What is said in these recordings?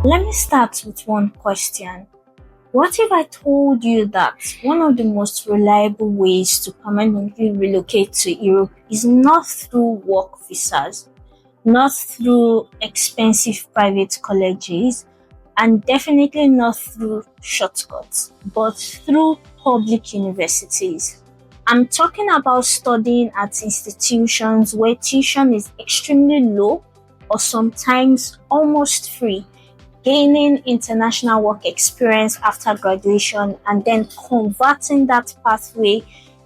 Let me start with one question. What if I told you that one of the most reliable ways to permanently relocate to Europe is not through work visas, not through expensive private colleges, and definitely not through shortcuts, but through public universities? I'm talking about studying at institutions where tuition is extremely low or sometimes almost free, gaining international work experience after graduation, and then converting that pathway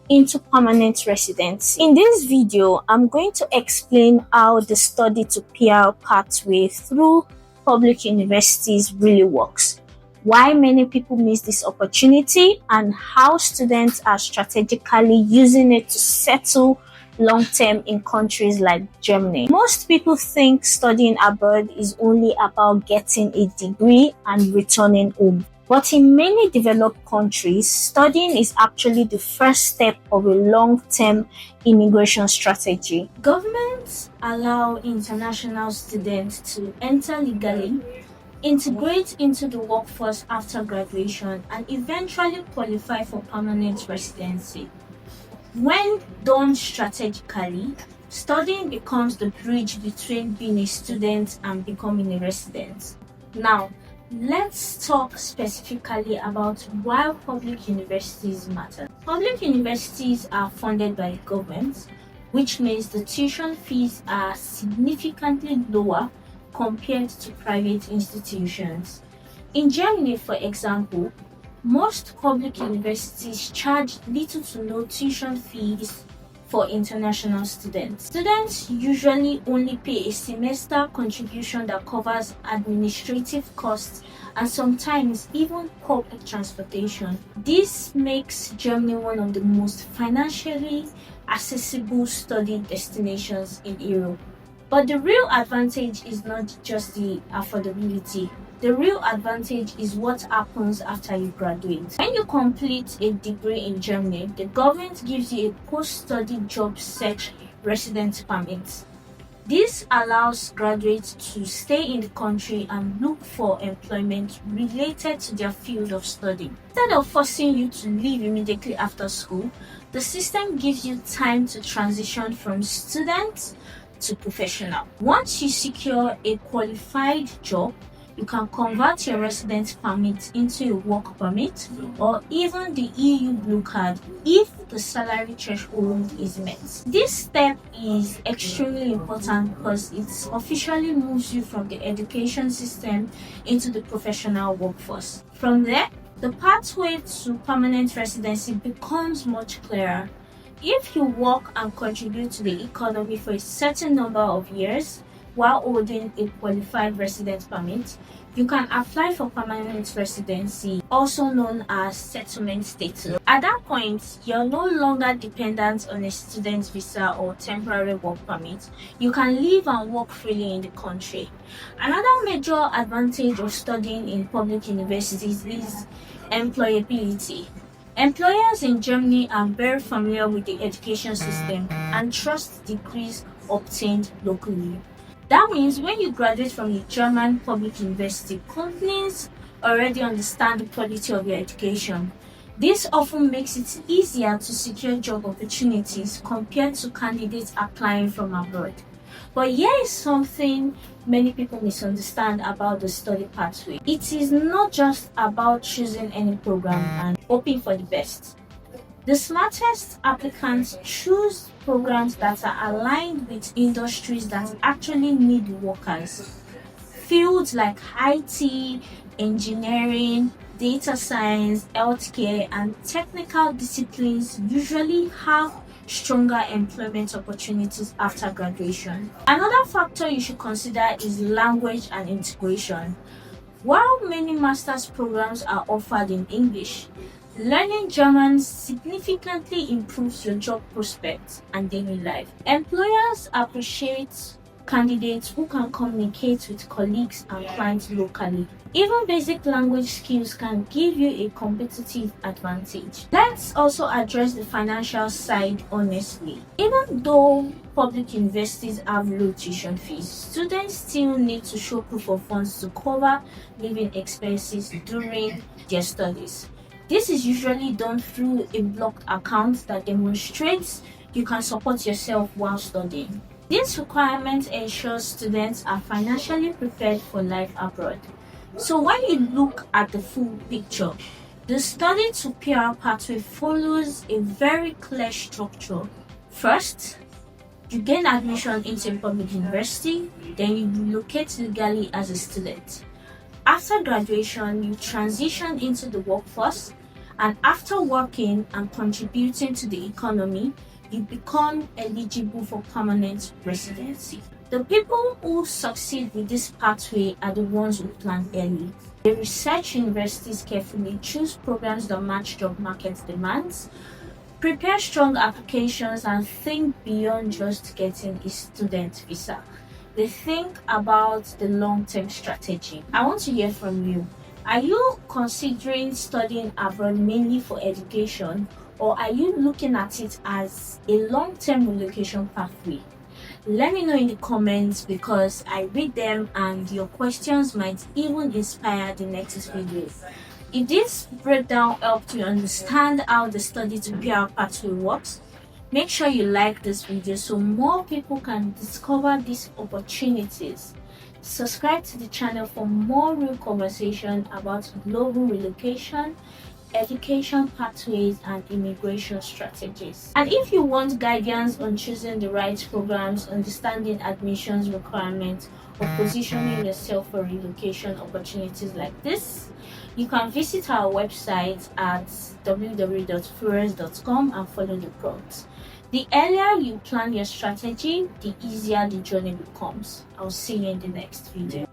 into permanent residency. In this video, I'm going to explain how the study to PR pathway through public universities really works, why many people miss this opportunity, and how students are strategically using it to settle long term in countries like Germany. Most people think studying abroad is only about getting a degree and returning home. But in many developed countries, studying is actually the first step of a long term immigration strategy. Governments allow international students to enter legally, integrate into the workforce after graduation, and eventually qualify for permanent residency. When done strategically, studying becomes the bridge between being a student and becoming a resident. Now, let's talk specifically about why public universities matter. Public universities are funded by the government, which means the tuition fees are significantly lower compared to private institutions. In Germany, for example, most public universities charge little to no tuition fees for international students. Students usually only pay a semester contribution that covers administrative costs and sometimes even public transportation. This makes Germany one of the most financially accessible study destinations in Europe. But the real advantage is not just the affordability. The real advantage is what happens after you graduate. When you complete a degree in Germany, the government gives you a post-study job search residence permit. This allows graduates to stay in the country and look for employment related to their field of study. Instead of forcing you to leave immediately after school, the system gives you time to transition from student to professional. Once you secure a qualified job, you can convert your residence permit into a work permit or even the EU blue card if the salary threshold is met. This step is extremely important because it officially moves you from the education system into the professional workforce. From there, the pathway to permanent residency becomes much clearer. If you work and contribute to the economy for a certain number of years while holding a qualified residence permit, you can apply for permanent residency, also known as settlement status. At that point, you're no longer dependent on a student visa or temporary work permit. You can live and work freely in the country. Another major advantage of studying in public universities is employability. Employers in Germany are very familiar with the education system and trust degrees obtained locally. That means when you graduate from a German public university, companies already understand the quality of your education. This often makes it easier to secure job opportunities compared to candidates applying from abroad. But here is something many people misunderstand about the study pathway. It is not just about choosing any program and hoping for the best. The smartest applicants choose programs that are aligned with industries that actually need workers. Fields like IT, engineering, data science, healthcare, and technical disciplines usually have stronger employment opportunities after graduation. Another factor you should consider is language and integration. While many master's programs are offered in English, learning German significantly improves your job prospects and daily life. Employers appreciate candidates who can communicate with colleagues and clients locally. Even basic language skills can give you a competitive advantage. Let's also address the financial side honestly. Even though public universities have low tuition fees, students still need to show proof of funds to cover living expenses during their studies. This is usually done through a blocked account that demonstrates you can support yourself while studying. This requirement ensures students are financially prepared for life abroad. So when you look at the full picture, the study to PR pathway follows a very clear structure. First, you gain admission into a public university, then you relocate legally as a student. After graduation, you transition into the workforce, and after working and contributing to the economy, you become eligible for permanent residency. The people who succeed with this pathway are the ones who plan early. They research universities carefully, choose programs that match job market demands, prepare strong applications, and think beyond just getting a student visa. They think about the long-term strategy. I want to hear from you. Are you considering studying abroad mainly for education, or are you looking at it as a long-term relocation pathway? Let me know in the comments because I read them and your questions might even inspire the next video. If this breakdown helped you understand how the study to PR pathway works, make sure you like this video so more people can discover these opportunities. Subscribe to the channel for more real conversation about global relocation, education pathways, and immigration strategies. And if you want guidance on choosing the right programs, understanding admissions requirements, or positioning yourself for relocation opportunities like this, you can visit our website at www.flores.com and follow the prompts. The earlier you plan your strategy, the easier the journey becomes. I'll see you in the next video.